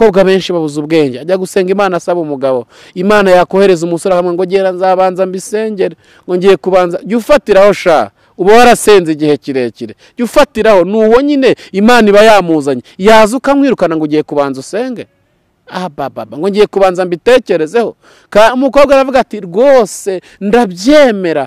abakobwa benshi babuze ubwenge, ajya gusenga Imana asaba umugabo, Imana yakohereza umusore hamwe ngo gera nzabanza mbisengere, ngo ngiye kubanza jya ufatiraho sha, uba warasenze igihe kirekire, jya ufatiraho, nuwo nyine Imana iba yamuzanye, yaza ukamwirukana ngo ugiye kubanza usenge. Baba ngo ngiye kubanza mbitekerezeho. Umukobwa aravuga ati rwose ndabyemera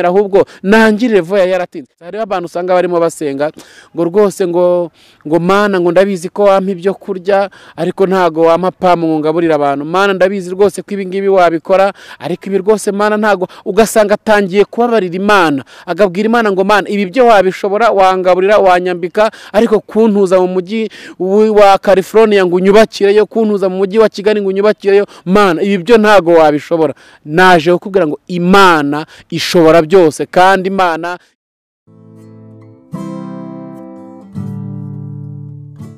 ahubwo nangirire voya yaratinze. Hariho abantu usanga barimo basenga ngo rwose ngo Mana ngo ndabizi ko wampa ibyo kurya ariko ntago wampa pamu ngo ngaburira abantu. Mana ndabizi rwose ko ibi ngibi wabikora ariko ibi rwose Mana ntago, ugasanga atangiye kubabarira Imana, agabwira Imana ngo Mana ibi byo wabishobora, wangaburira wanyambika, ariko kuntuza mu mujyi wa California ngo unyubakireyo, kuntuza mu mujyi wa Kigali ngo unyubakireyo, Mana ibi byo ntago wabishobora. Naje kukubwira ngo Imana ishobora byose, kandi Imana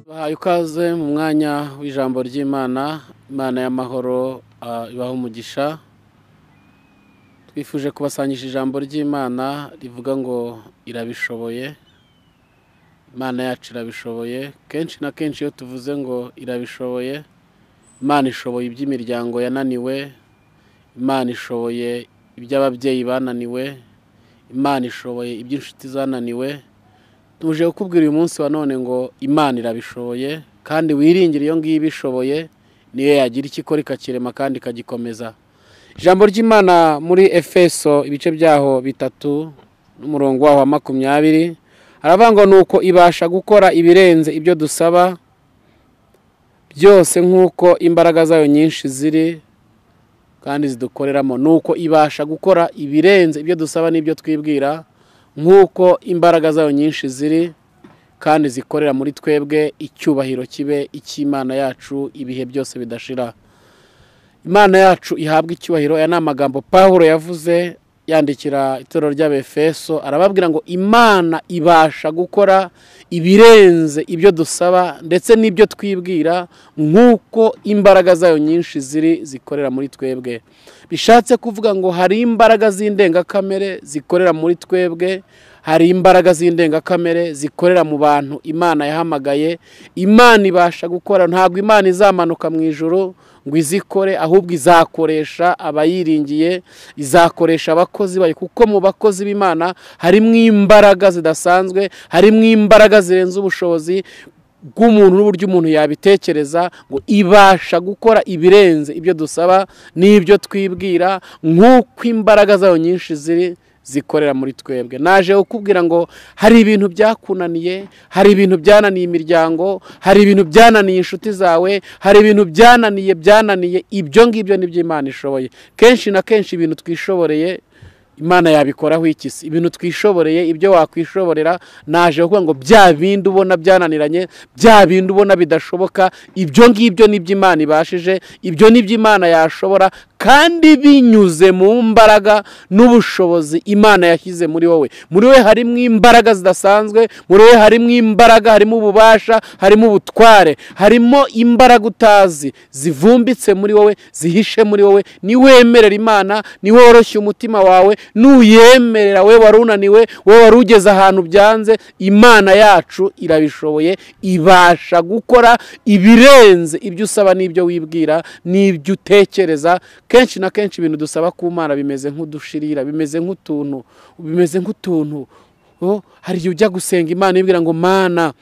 bahaye ukaze mu mwanya w'ijambo ry'Imana. Imana y'amahoro ibaho umugisha. Twifuje kubasangisha ijambo ry'Imana rivuga ngo irabishoboye. Imana yacu irabishoboye. Kenshi na kenshi iyo tuvuze ngo irabishoboye, Imana ishoboye iby'imiryango yananiwe, Imana ishoboye iby'ababyeyi bananiwe, Imana ishoboye iby'inshuti zananiwe. Tuje kukubwira uyu munsi wa none ngo Imana irabishoboye, kandi wiringire iyo ngiyo ibishoboye niyo yagira ikikora ikakirema kandi ikagikomeza. Ijambo ry'Imana muri Efeso ibice byaho 3 n'umurongo waho wa 20 aravuga ngo nuko ibasha gukora ibirenze ibyo dusaba byose nk'uko imbaraga zayo nyinshi ziri kandi zidukoreramo. Nuko ibasha gukora ibirenze ibyo dusaba n'ibyo twibwira nk'uko imbaraga zayo nyinshi ziri kandi zikorera muri twebwe. Icyubahiro kibe icy'Imana yacu ibihe byose bidashira. Imana yacu ihabwa icyubahiro. Aya ni amagambo Pawulo yavuze yandikira itorero ry'Abefeso, arababwira ngo Imana ibasha gukora ibirenze ibyo dusaba ndetse n'ibyo twibwira nk'uko imbaraga zayo nyinshi ziri zikorera muri twebwe. Bishatse kuvuga ngo hari imbaraga z'indengakamere zikorera muri twebwe, hari imbaraga z'indengakamere zikorera mu bantu Imana yahamagaye. Imana ibasha gukora. Ntabwo Imana izamanuka mu ijuru ngo izikore, ahubwo izakoresha abayiringiye, izakoresha abakozi bayo, kuko mu bakozi b'Imana harimo imbaraga zidasanzwe, harimo imbaraga zirenze ubushobozi bw'umuntu n'uburyo umuntu yabitekereza. Ngo ibasha gukora ibirenze ibyo dusaba n'ibyo twibwira nk'uko imbaraga zayo nyinshi ziri zikorera muri twebwe. Naje kukubwira ngo hari ibintu byakunaniye, hari ibintu byananiye imiryango, hari ibintu byananiye inshuti zawe, hari ibintu byananiye ibyo ngibyo nibyo Imana ishoboye. Kenshi na kenshi ibintu twishoboreye Imana yabikoraho ikisi. Ibintu twishoboreye, ibyo wakwishoborera, naje kuvuga ngo bya bindi ubona byananiranye, bya bindi ubona bidashoboka, ibyo ngibyo nibyo Imana ibashije, ibyo nibyo Imana yashobora, kandi binyuze mu mbaraga n'ubushobozi Imana yashyize muri wowe. Muri we harimo imbaraga zidasanzwe, muri we harimo imbaraga, harimo ububasha, harimo ubutware, harimo imbaraga utazi zivumbitse muri wowe, zihishe muri wowe. Ni wemerera Imana, ni woroshye umutima wawe, nuyemerera we warunaniwe, we warugeze ahantu byanze, Imana yacu irabishoboye. Ibasha gukora ibirenze ibyo usaba n'ibyo wibwira n'ibyo utekereza. Kenshi na kenshi ibintu dusaba ku Mana bimeze nk'udushirira, bimeze nk'utuntu. Hari igihe ujya gusenga Imana ibwira ngo Mana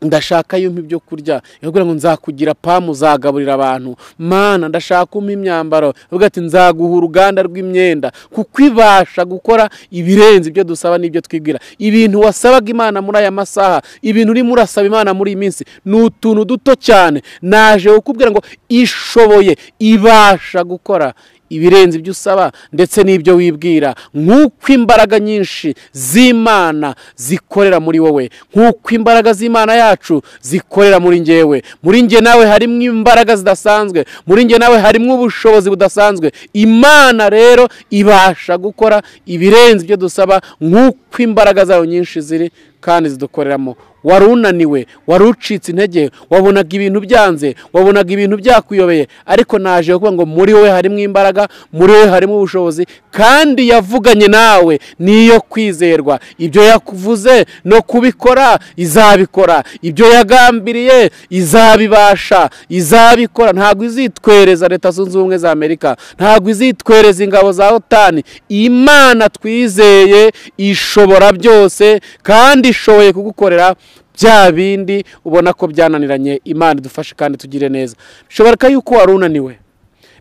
ndashaka yumpa ibyo kurya, yabwira ngo nzakugira pamu uzagaburira abantu. Mana ndashaka umpa imyambaro, avuga ati nzaguha uruganda rw'imyenda. Kuko ibasha gukora ibirenze ibyo dusaba n'ibyo twibwira. Ibintu wasabaga Imana muri aya masaha, ibintu urimo urasaba Imana muri iyi minsi ni utuntu duto cyane. Naje kukubwira ngo ishoboye, ibasha gukora ibirenze ibyo usaba ndetse n'ibyo wibwira nk'uko imbaraga nyinshi z'Imana zikorera muri wowe, nk'uko imbaraga z'Imana yacu zikorera muri njyewe. Muri njye nawe harimo imbaraga zidasanzwe, muri njye nawe harimo ubushobozi budasanzwe. Imana rero ibasha gukora ibirenze ibyo dusaba nk'uko imbaraga zayo nyinshi ziri kandi zidukoreramo. wari unaniwe, wari ucitse intege, wabonaga ibintu byanze, wabonaga ibintu byakuyobeye, ariko naje kuvuga ngo muri wowe harimo imbaraga, muri wowe harimo ubushobozi, kandi yavuganye nawe niyo kwizerwa. Ibyo yakuvuze no kubikora izabikora, ibyo yagambiriye izabibasha, izabikora. Ntabwo izitwereza Leta Zunze Ubumwe za Amerika, ntabwo izitwereza ingabo za OTAN. Imana twizeye ishobora byose, kandi ishoboye kugukorera bya bindi ubona ko byananiranye. Imana idufashe kandi tugire neza. Bishoboka yuko wari unaniwe,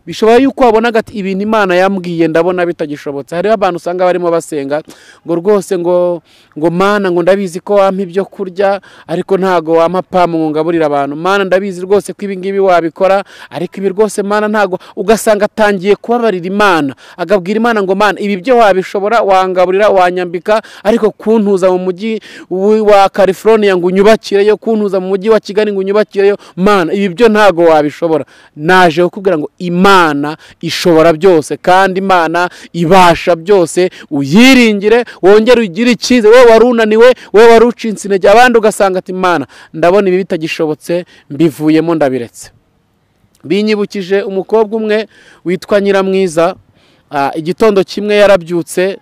bishobora yuko wabonaga ati ibintu Imana yambwiye ndabona bitagishobotse. Hariho abantu usanga barimo basenga ngo rwose ngo Mana ngo ndabizi ko wampa ibyo kurya, ariko ntago wampa pamu ngo ngaburira abantu. Mana ndabizi rwose ko ibi ngibi wabikora, ariko ibi rwose Mana ntago. Ugasanga atangiye kubabarira Imana, agabwira Imana ngo Mana ibi byo wabishobora, wangaburira, wanyambika, ariko kuntuza mu mujyi wa California ngo unyubakireyo, kuntuza mu mujyi wa Kigali ngo unyubakireyo, Mana ibi byo ntago wabishobora. Naje kukubwira ngo Imana ishobora byose, kandi Imana ibasha byose. Uyiringire, wongere ugire ikize. Wewe wari unaniwe, wewe wari ucitse intege, abandi ugasanga ati Imana ndabona ibi bitagishobotse, mbivuyemo ndabiretse. Binyibukije umukobwa umwe witwa Nyiramwiza. Igitondo kimwe yarabyutse,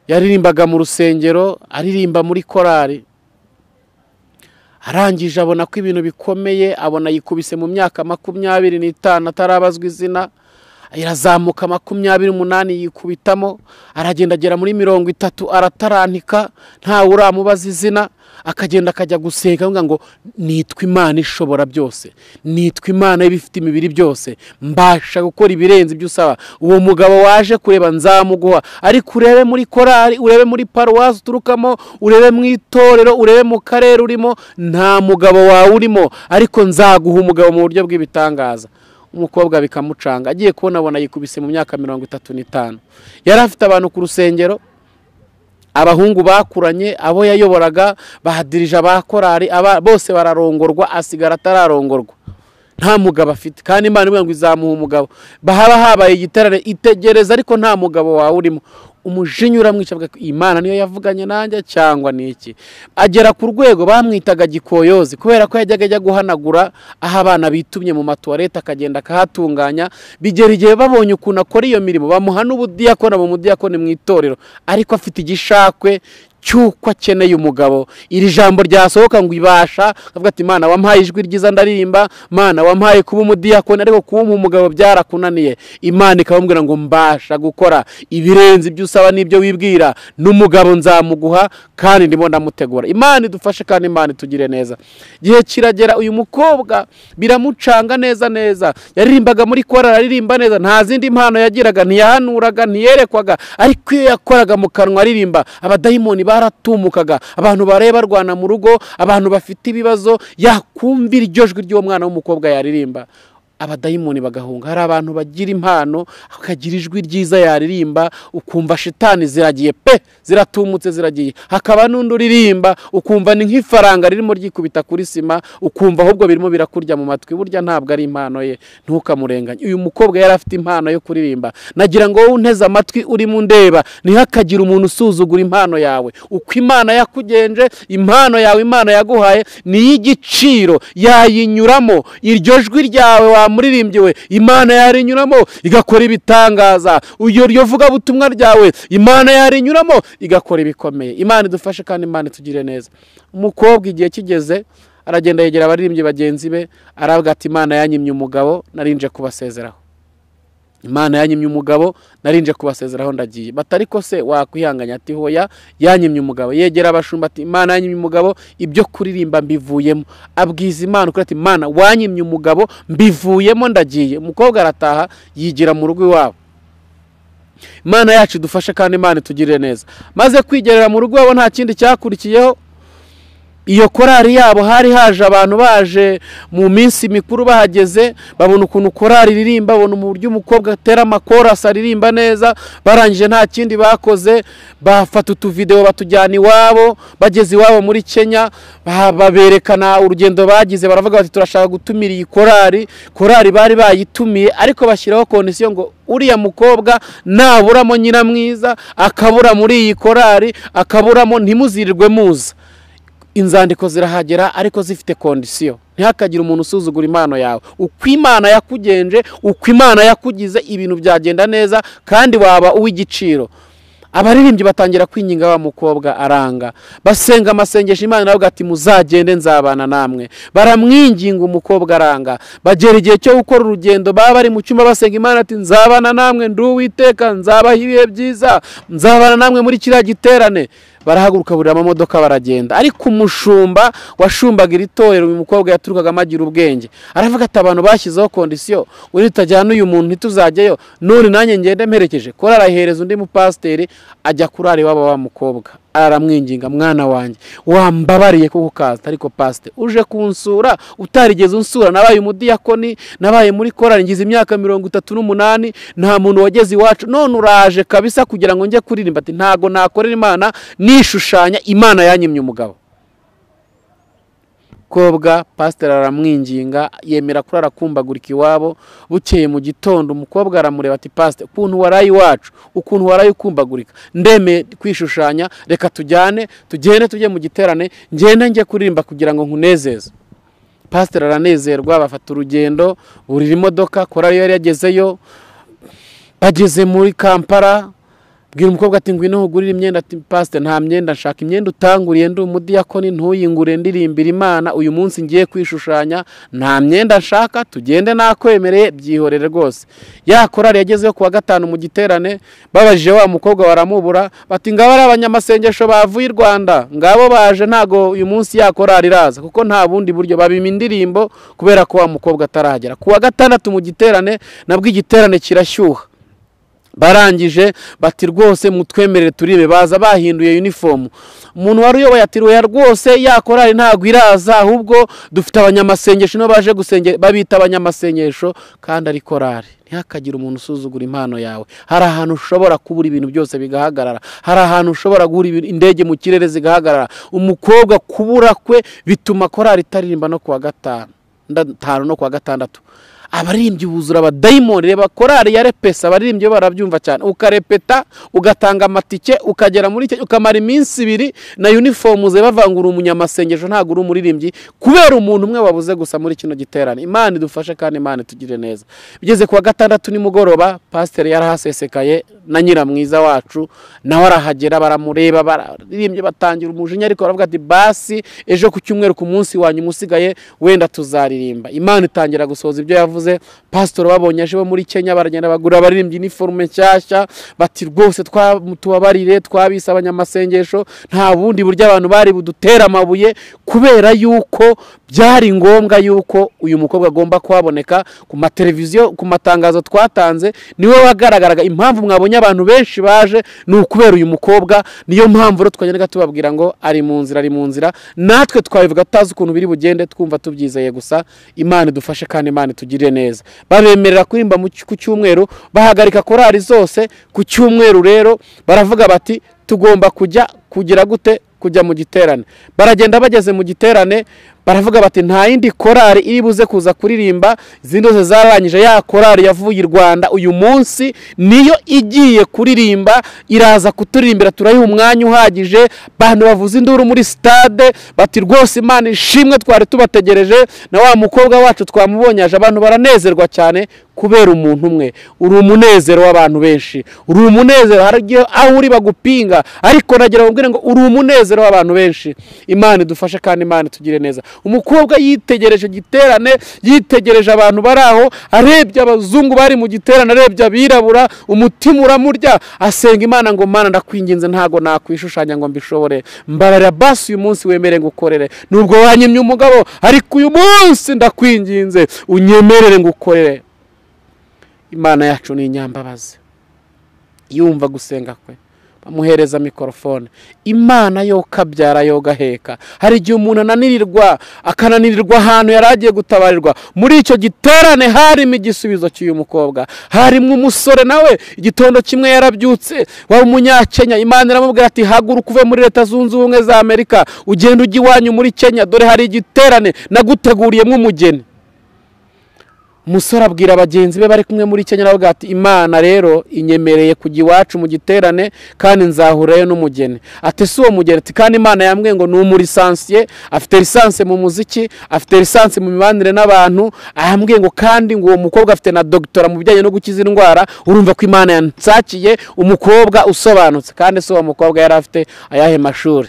yaririmbaga mu rusengero, aririmba muri korari. Arangije abona ko ibintu bikomeye, abona yikubise mu myaka 25 atarabazwa izina. Irazamuka 28 yikubitamo, aragenda agera muri 30 aratarantika, nta uramubaza izina. Akagenda akajya gusenga avuga ngo nitwa Imana ishobora byose, nitwa Imana ibifite imibiri byose, mbasha gukora ibirenze ibyo usaba. Uwo mugabo waje kureba nzamuguha, ariko urebe muri korari, urebe muri paruwasi uturukamo, urebe mu itorero, urebe mu karere urimo, nta mugabo wawe urimo, ariko nzaguha umugabo mu buryo bw'ibitangaza. Umukobwa bikamucanga, agiye kubona yikubise mu myaka 35. Yari afite abantu ku rusengero, abahungu bakuranye, abo yayoboraga, bahadirije abakorari, bose bararongorwa, asigara atararongorwa. Nta mugabo afite, kandi Imana ivuga ngo izamuha umugabo. Bahaba habaye igiterane, itegereza, ariko nta mugabo wawe urimo. Umujinya uramwica, avuga ko Imana niyo yavuganye nanjye cyangwa niki. Agera ku rwego bamwitaga gikoyozi, kubera ko yajyaga ajya guhanagura aho abana bitumye mu matuwarete, akagenda akahatunganya. Bigera igihe babonye ukuntu akora iyo mirimo, bamuha n'ubudiyakona mu mudiyakoni mu itorero, ariko afite igishakwe cyuko akeneye umugabo. Iri jambo ryasohoka ngo ibasha, avuga ati Imana wampaye ijwi ryiza ndaririmba, Mana wampaye kuba umudiyakoni, ariko kuba umugabo byarakunaniye. Imana ikamubwira ngo mbasha gukora ibirenze ibyo usaba n'ibyo wibwira, n'umugabo nzamuguha, kandi ndimo ndamutegura. Imana idufashe kandi Imana itugire neza. Gihe kiragera, uyu mukobwa biramucanga neza. Yaririmbaga muri korari, aririmba neza, nta zindi impano yagiraga, ntiyahanuraga, ntiyerekwaga, ariko iyo yakoraga mu kanwa aririmba, abadayimoni baratumukaga. Abantu bareba barwana mu rugo, abantu bafite ibibazo, yakumvira iryo jwi ry'uwo mwana w'umukobwa yaririmba, abadayimoni bagahunga. Hari abantu bagira impano, akagira ijwi ryiza yaririmba, ukumva shitani ziragiye pe, ziratumutse ziragiye. Hakaba n'undi uririmba, ukumva ni nk'ifaranga ririmo ryikubita kuri sima, ukumva ahubwo birimo birakurya mu matwi. Burya ntabwo ari impano ye, ntukamurenganye. Uyu mukobwa yari afite impano yo kuririmba. Nagira ngo wowe unteze amatwi urimo ndeba, ntihakagira umuntu usuzugura impano yawe. Uko Imana yakugenje, impano yawe Imana yaguhaye ni y'igiciro, yayinyuramo. Iryo jwi ryawe muririmbyi we, Imana yarinyuramo igakora ibitangaza. Uryo vuga butumwa ryawe, Imana yarinyuramo igakora ibikomeye. Imana idufashe kandi Imana itugire neza. Umukobwa igihe kigeze, aragenda yegera abaririmbyi bagenzi be, aravuga ati Imana yanyimye umugabo, narinje kubasezeraho. Imana yanyimye umugabo, narinje kubasezeraho ndagiye. Batariko se wakwihanganya? Ati hoya, yanyimye umugabo. Yegera abashumba ati Imana yanyimye umugabo, ibyo kuririmba mbivuyemo. Abwiza Imana ukuri ati Imana wanyimye umugabo, mbivuyemo ndagiye. Umukobwa arataha yigira mu rugo iwabo. Imana yacu idufashe kandi Imana itugirire neza. Maze kwigerera mu rugo iwabo, nta kindi cyakurikiyeho. Iyo korari yabo hari haje abantu baje mu minsi mikuru, bahageze babona ukuntu korari ririmba, babona mu buryo umukobwa atera amakorasi aririmba neza. Barangije nta kindi bakoze, bafata utuvideo batujyana iwabo. Bageze iwabo muri Kenya, baberekana urugendo bagize, baravuga bati turashaka gutumira iyi korari bari bayitumiye, ariko bashyiraho kondisiyo ngo uriya mukobwa naburamo Nyiramwiza, akabura muri iyi korari, akaburamo, ntimuzirirwe muza. inzandiko zirahagera ariko zifite kondisiyo. Ntihakagire umuntu usuzugura impano yawe. Uko Imana yakugenje, uko Imana yakugize, ibintu byagenda neza kandi waba uw'igiciro. Abaririmbyi batangira kwinginga wa mukobwa aranga, basenga amasengesho, Imana nawe ati muzagende nzabana namwe. Baramwinginga umukobwa aranga, bagera igihe cyo gukora urugendo, baba bari mu cyumba basenga, Imana ati nzabana namwe, ndi Uwiteka, nzabaha ibihe byiza, nzabana namwe muri kiriya giterane. Barahaguruka burira amamodoka baragenda. Ariko umushumba washumbaga iri torero, uyu mukobwa yaturukaga amagira ubwenge, aravuga ati abantu bashyizeho kondisiyo, uri tutajyana uyu muntu ntituzajyayo, none nanjye ngende mperekeje. Kora arahereza undi mupasiteri ajya kurara iwabo wa mukobwa, aramwinginga, mwana wanjye wambabariye kuko ukaza, ariko pasiteri uje kunsura utarigeze unsura, nabaye umudiyakoni, nabaye muri korali, ngize imyaka 38, nta muntu wageze iwacu, none uraje kabisa kugira ngo njye kuririmba. Ati ntago nakorera Imana nishushanya, Imana yanyimye umugabo. Kobwa pasiteri aramwinginga, yemera kurara kumbagurika iwabo. Bukeye mu gitondo umukobwa aramureba ati pasiteri, ukuntu waraye iwacu, ukuntu waraye ukumbagurika, ndeme kwishushanya, reka tujyane, tugende tujye mu giterane, ngende njye kuririmba kugira ngo nkunezeze. Pasiteri aranezerwa, bafata urugendo, burira imodoka. Korali yari yagezeyo, bageze muri Kampala, bwira umukobwa ati ngwino ugurire imyenda. Ati pasiteri nta myenda nshaka, imyenda utanguriye ndi umudiyakoni, ntuyingure ndirimbira Imana, uyu munsi ngiye kwishushanya, nta myenda nshaka, tugende nakwemereye, byihorere rwose. Ya korali yagezeyo kuwa gatanu mu giterane, babajije wa mukobwa baramubura, bati ngabo ari abanyamasengesho bavuye i Rwanda, ngabo baje, ntago uyu munsi ya korali iraza, kuko nta bundi buryo babima indirimbo kubera ko wa mukobwa ataragera. Kuwa gatandatu mu giterane nabwo igiterane kirashyuha, barangije bati rwose mutwemerere turibe. Baza bahinduye uniform. Umuntu wari uyoboye ati roya rwose ya korali ntago iraza, ahubwo dufite abanyamasengesho no baje gusengera, babita abanyamasengesho kandi ari korali. Ntihakagire umuntu usuzugura impano yawe. Hari ahantu ushobora kubura ibintu byose bigahagarara, hari ahantu ushobora guhura indege mu kirere zigahagarara. Umukobwa kubura kwe bituma korali itaririmba no kuwa gatanu no kuwa gatandatu. Abaririmbyi buzura abadayimoni. Reba korali ya repesa, abaririmbyi barabyumva cyane, ukarepeta ugatanga amatike, ukagera muri cyo ukamara iminsi 2 na uniform ze bavangura umunyamasengesho, ntago uri umuririmbyi, kubera umuntu umwe wabuze gusa muri kino giterane. Imana idufashe kandi Imana tugire neza. Bigeze kuwa gatandatu nimugoroba, pasiteri yarahasesekaye na nyiramwiza wacu, nawe arahagera, baramureba, baririmbye batangira umujinya, ariko baravuga ati basi ejo ku cyumweru ku munsi wanyu musigaye wenda tuzaririmba. Imana itangira gusohoza ibyo yavuze. Pastor babonye aje bo muri Kenya, baragenda bagura abaririmbyi uniforme nshyashya, bati rwose tubabarire, twabise abanyamasengesho, nta bundi buryo abantu bari budutera amabuye, kubera yuko byari ngombwa yuko uyu mukobwa agomba kuhaboneka ku mateleviziyo, ku matangazo twatanze. Niwe wagaragaraga. Impamvu mwabonye abantu benshi baje ni ukubera uyu mukobwa. Niyo mpamvu twagenda tubabwira ngo ari mu nzira, natwe twabivuga tazi ukuntu biri bugende, twumva tubyizeye gusa. Imana idufashe kandi Imana tugire neza. Babemerera kurimba ku cyumweru, bahagarika korali zose ku cyumweru. Rero baravuga bati tugomba kugira gute kujya mu giterane. Baragenda bageze mu giterane, baravuga bati nta yindi korali iri buze kuza kuririmba, izindi zose zarangije. Ya korali yavuye i Rwanda uyu munsi niyo igiye kuririmba, iraza kuturirimbira, turayiha umwanya uhagije. Bantu bavuza induru muri stade, bati rwose Imana ishimwe, twari tubategereje, na wa mukobwa wacu twamubonye aje. Abantu baranezerwa cyane kubera umuntu umwe. Uri umunezero w'abantu benshi, uri umunezero. Hari aho uri bagupinga, ariko nagira ngo ngo uri umunezero w'abantu benshi. Imana idufashe kandi Imana tugire neza. Umukobwa yitegereje giterane, yitegereje abantu bari aho, arebye abazungu bari mu giterane, arebye abirabura, umutima uramurya, asenga Imana ngo Mana ndakwinginze, ntago nakwishushanya ngo mbishobore, mbarara basi uyu munsi wemere ngukorere. Nubwo wanyimye umugabo, ariko uyu munsi ndakwinginze unyemerere ngukorere. Imana yacu ni inyambabazi, yumva gusenga kwe, bamuhereza mikrofone. Imana yo kabyara yo gaheka. Hari igihe umuntu akananirirwa ahantu yaragiye gutabarirwa. Muri icyo giterane harimo igisubizo cy'uyu mukobwa. Harimo umusore nawe igitondo kimwe yarabyutse, wari umunyakenya. Imana iramubwira ati haguruka uve muri Leta Zunze Ubumwe za Amerika, ugenda ujya iwanyu muri Kenya, dore hari igiterane naguteguriyemo umugeni. umusore abwira bagenzi be bari kumwe muri Kenya aravuga ati Imana rero inyemereye kujya iwacu mu giterane kandi nzahurayo n'umugeni. Ati si uwo mugeni, ati kandi Imana yambwiye ngo ni umurisansiye, afite lisansi mu muziki, afite lisansi mu mibanire n'abantu, ayambwiye ngo kandi ngo uwo mukobwa afite na doctora mu bijyanye no gukiza indwara. Urumva ko Imana yansakiye umukobwa usobanutse. Kandi si uwo mukobwa yari afite ayahe mashuri.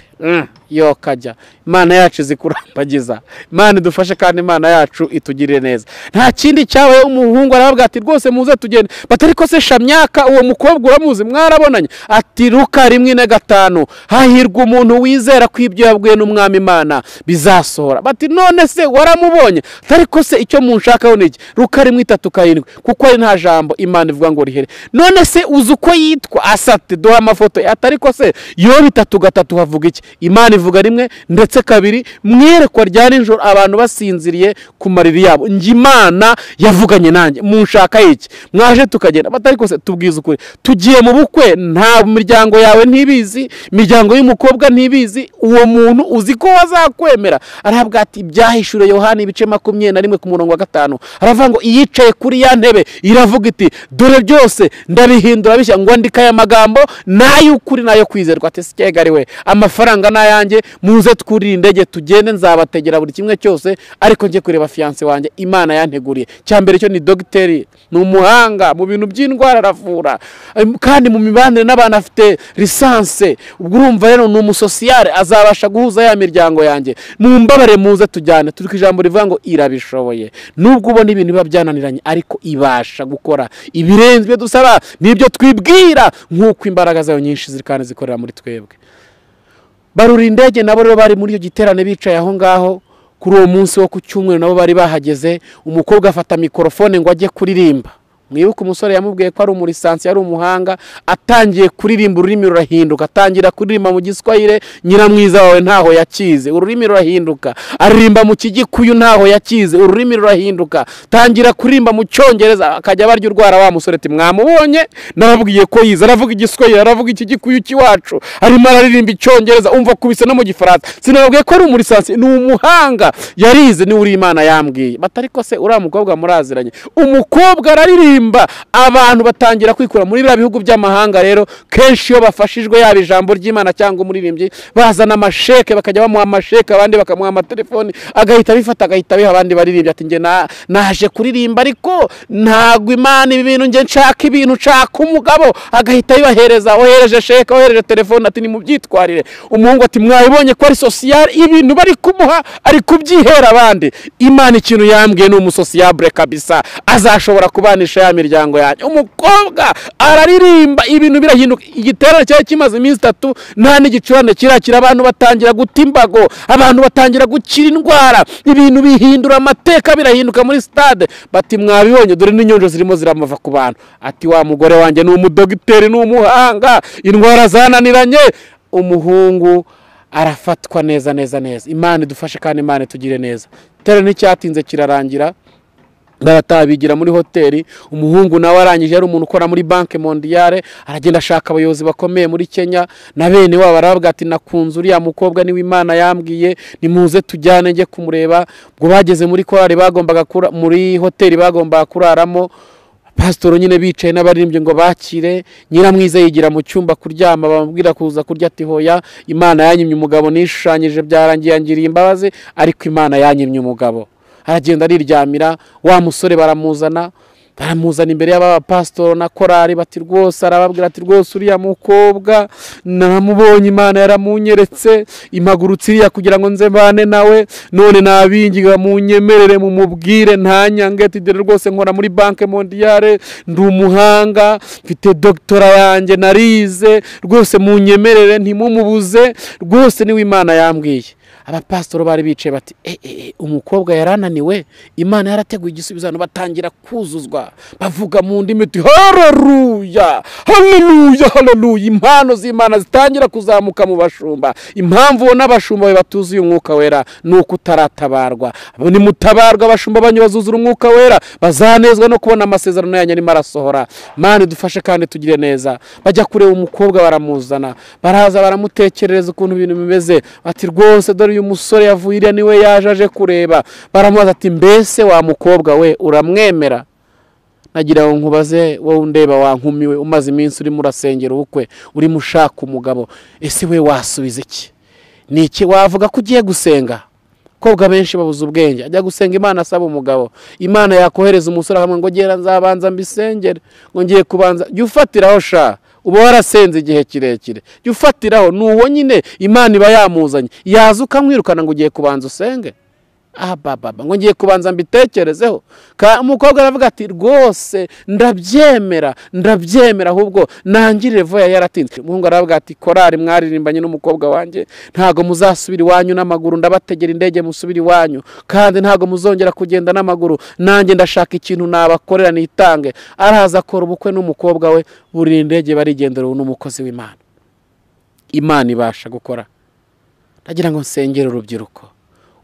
Yo kajya Imana yacu zikurambagiza. Imana idufashe kandi Imana yacu itugirire neza. Nta kindi cyawe umuhungu aravuga ati rwose muze tugende. Batari ko se Shamyaka uwo mukobwa uramuzi mwarabonanye? Ati Luka 1:5 hahirwa umuntu wizera ko ibyo yabwiwe n'umwami Imana bizasohora. Bati none se waramubonye? Atari ko se icyo munshakaho niki? Luka 1:3 kuko ari nta jambo Imana ivuga ngo rihere. None se uzi uko yitwa? Asate duha amafoto. Atari ko se yo 3:3 havuga iki? Imana ivuga rimwe ndetse kabiri mwerekwa rya nijoro abantu basinziriye ku mariri yabo. Ngi Imana yavuganye nanjye munshaka iki? Mwaje tukagenda. Batari ko se tubwiza ukuri tugiye mu bukwe, nta miryango yawe ntibizi, miryango y'umukobwa ntibizi, uwo muntu uzi ko wazakwemera. Aravuga ati byahishure Yohana 21 ku murongo wa 5 aravuga ngo iyicaye kuri ya ntebe iravuga iti dore byose ndabihindura bishya ngo andika aya magambo n'ay'ukuri nayo kwizerwa. Ati sikega we amafaranga nayanjye muze twurira indege tugende nzabategera buri kimwe cyose, ariko ngiye kureba fiance wanjye Imana yanteguriye. Cyambere cyo ni dogiteri, ni umuhanga mu bintu by'indwara aravura kandi mu mibanire n'abantu afite lisanse. Ubwo urumva rero ni umusosiyale azabasha guhuza ya miryango yanjye. Mumbabare muze tujyane. Turi ku ijambo rivuga ngo irabishoboye. Nubwo ubona ibintu biba byananiranye ariko ibasha gukora ibirenze ibyo dusaba n'ibyo twibwira, nk'uko imbaraga zayo nyinshi ziri kandi zikorera muri twebwe. Barura indege nabo rero bari muri iyo giterane bicaye aho ngaho kuri uwo munsi wo ku cyumweru, nabo bari bahageze. Umukobwa afata mikrofone ngo ajye kuririmba. Mwibuka umusore yamubwiye ko ari umurisansi, yari umuhanga, atangiye kuririmba ururimi rurahinduka, atangira kuririmba mu Giswahili nyiramwiza wawe ntaho yakize, ururimi rurahinduka. Aririmba mu Kigikuyu ntaho yakize, ururimi rurahinduka. Tangira kuririmba mu Cyongereza, akajya barya urwara wa musore ati mwamubonye narabwiye ko yize, aravuga Igiswahili, aravuga Ikigikuyu kiwacu, arimo araririmba Icyongereza, umva kubise no mu Gifaransa. Sinababwiye ko ari umurisansi, ni umuhanga, yarize, ni uri Imana yambwiye. Batari ko se uriya mukobwa muraziranye? Umukobwa araririmba, abantu batangira kwikura muri bya bihugu by'amahanga. Rero kenshi iyo bafashijwe yaba ijambo ry'Imana cyangwa umuririmbyi, bazana amasheke bakajya bamuha amasheke, abandi bakamuha amatelefoni, agahita bifata agahita biha abandi baririmbyi ati nge naje kuririmba ariko ntago Imana ibi bintu nge nshaka ibintu nshaka umugabo, agahita bibahereza. Ohereje sheke, ohereje telefoni, ati ni mu byitwarire. Umuhungu ati mwabibonye ko ari social, ibintu bari kumuha ari kubyihera abandi. Imana ikintu yambwiye ni umusociable kabisa, azashobora kubanisha ya miryango yanjye. Umukobwa araririmba ibintu birahinduka. Igiterane cyari kimaze iminsi 3 nta n'igicurane kirakira, abantu batangira gutimbago, abantu batangira gukira indwara, ibintu bihindura amateka, birahinduka muri stade. Bati mwabibonye dore n'inyonjo zirimo ziramava ku bantu. Ati wa mugore wanjye ni umudogiteri, ni umuhanga, indwara zananiranye. Umuhungu arafatwa neza neza neza. Imana idufashe kandi Imana itugire neza. Terane cyatinze kirarangira, baratabigira muri hoteli. Umuhungu nawe arangije, ari umuntu ukora muri Banque Mondiale, aragenda ashaka abayobozi bakomeye muri Kenya na bene wabo, baravuga ati nakunze uriya mukobwa, ni Imana yambwiye, nimuze tujyane njye kumureba. Ubwo bageze muri korali bagombaga muri hoteli bagombaga kuraramo, pastor nyine bicaye n'abaririmbye ngo bakire. Nyiramwiza yigira mu cyumba kuryama, bamubwira kuza kurya ati hoya, Imana yanyimye umugabo nishushanyije, byarangiye angiriye imbabazi, ariko Imana yanyimye umugabo. Aragenda ariryamira. Wa musore baramuzana imbere y'aba pastor na korali, bati rwose, arababwira ati rwose uriya mukobwa naramubonye, Imana yaramunyeretse, impagurutse iriya kugira ngo nze bane nawe, none nabingiga munyemerere mumubwire ntanyange, ati dore rwose nkora muri Banque Mondiale, ndi umuhanga, mfite doctora yanjye narize, rwose munyemerere ntimumubuze, rwose ni Imana yambwiye. Abapastor bari bicaye bati umukobwa yarananiwe, Imana yarateguye igisubizo. Batangira kuzuzwa, bavuga mu ndimi ati haleluya haleluya haleluya. Impano z'Imana zitangira kuzamuka mu bashumba. Impamvu n'abashumba we batuzuye umwuka wera nuko utaratabarwa. Ni mutabarwa abashumba banyu bazuzura umwuka wera, bazanezwa no kubona amasezerano yanyu arimo arasohora. Mana idufashe kandi tugire neza. Bajya kureba umukobwa baramuzana, baraza baramutekerereza ukuntu ibintu bimeze, bati rwose dore uyu musore yavuye iriya niwe yaje aje kureba, baramubaza ati mbese wa mukobwa we uramwemera? nagira ngo nkubaze wowe undeba wankumiwe umaze iminsi urimo urasengera ubukwe, urimo ushaka umugabo, ese we wasubiza iki? Ni iki wavuga ko ugiye gusenga? Kobwa benshi babuze ubwenge, ajya gusenga Imana asaba umugabo, Imana yakohereza umusore hamwe ngo gera nzabanza mbisengere, ngo ngiye kubanza. Jya ufatiraho sha, uba warasenze igihe kirekire, jya ufatiraho, nuwo nyine Imana iba yamuzanye, yaza ukamwirukana ngo ugiye kubanza usenge. Baba ngo ngiye kubanza mbitekerezeho. Umukobwa aravuga ati rwose ndabyemera ahubwo nangirire voya yaratinze. Umuhungu aravuga ati korari mwaririmbanye n'umukobwa wanjye, ntago muzasubira iwanyu n'amaguru, ndabategera indege musubira iwanyu, kandi ntago muzongera kugenda n'amaguru, nanjye ndashaka ikintu nabakorera nitange. Araza akora ubukwe n'umukobwa we, buri indege barigendera n'umukozi w'Imana. Imana ibasha gukora. Ndagira ngo nsengere urubyiruko.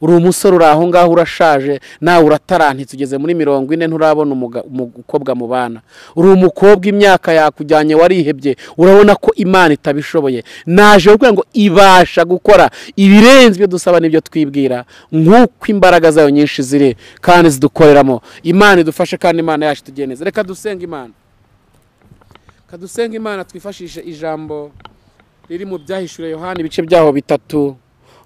Uri umusore uri aho ngaho urashaje, nawe uratarantitse ugeze muri 40 nturabona umukobwa mu bana. Uri umukobwa imyaka yakujyanye warihebye, urabona ko Imana itabishoboye. Naje kugira ngo ibasha gukora ibirenze ibyo dusaba n'ibyo twibwira, nk'uko imbaraga zayo nyinshi ziri kandi zidukoreramo. Imana idufashe kandi Imana yacu tugeneze. Reka dusenga Imana. Kadusenga Imana twifashishe ijambo riri mu byahishuriye Yohana ibice byaho 3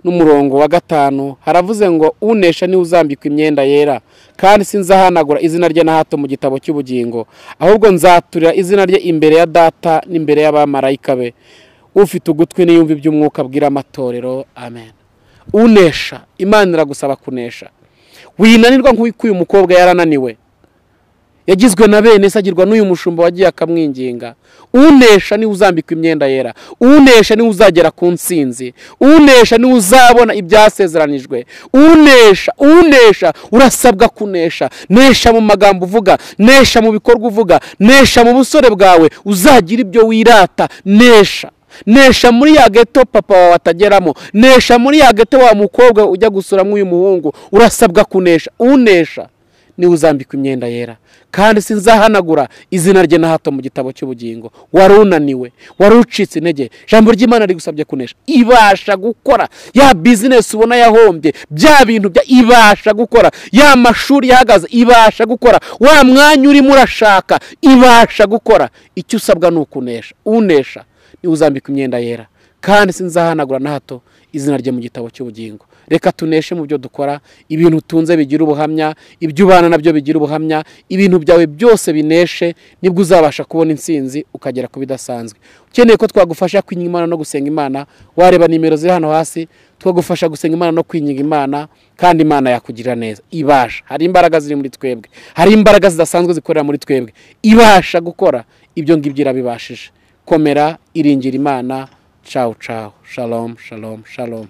n'umurongo wa 5. Haravuze ngo unesha ni uzambikwa imyenda yera, kandi sinzahanagura izina rye na hato mu gitabo cy'ubugingo, ahubwo nzaturira izina rye imbere ya Data n'imbere y'abamarayika be. Ufite ugutwi niyumva iby'umwuka abwira amatorero. Amen. Unesha, Imana iragusaba kunesha. Winanirwa nk'uko uyu mukobwa yarananiwe, yagizwe na bene sagirwa n'uyu mushumba wagiye akamwinginga. Unesha ni uzambikwa imyenda yera, unesha ni uzagera ku nsinzi, unesha ni uzabona ibyasezeranijwe. Unesha urasabwa kunesha. Nesha mu magambo uvuga, nesha mu bikorwa uvuga, nesha mu busore bwawe, uzagira ibyo wirata. Nesha muri ya geto papa wawe atageramo, nesha muri ya geto wa mukobwa ujya gusura nk'uyu muhungu. Urasabwa kunesha. Unesha ni uzambikwa imyenda yera, kandi sinzahanagura izina rye na hato mu gitabo cy'ubugingo. Warunaniwe, warucitse intege, jambo ry'Imana rigusabye kunesha. Ibasha gukora ya business ubona yahombye, bya bintu bya ibasha gukora, ya mashuri yahagaze ibasha gukora, wa mwanya urimo urashaka ibasha gukora. Icyo usabwa ni ukunesha. Unesha ni uzambikwa imyenda yera, kandi sinzahanagura na hato izina rye mu gitabo cy'ubugingo. Reka tuneshe mu byo dukora, ibintu tunze bigira ubuhamya, ibyo ubana nabyo bigira ubuhamya, ibintu byawe byose bineshe, nibwo uzabasha kubona insinzi ukagera ku bidasanzwe. Ukeneye ko twagufasha kwinginga Imana no gusenga Imana, wareba nimero ziri hano hasi, twagufasha gusenga Imana no kwinginga Imana, kandi Imana yakugirira neza. Ibasha, hari imbaraga ziri muri twebwe, hari imbaraga zidasanzwe zikorera muri twebwe. Ibasha gukora ibyo ngibyo irabibashije. Komera, iringira Imana. Ciao ciao. Shalom shalom shalom.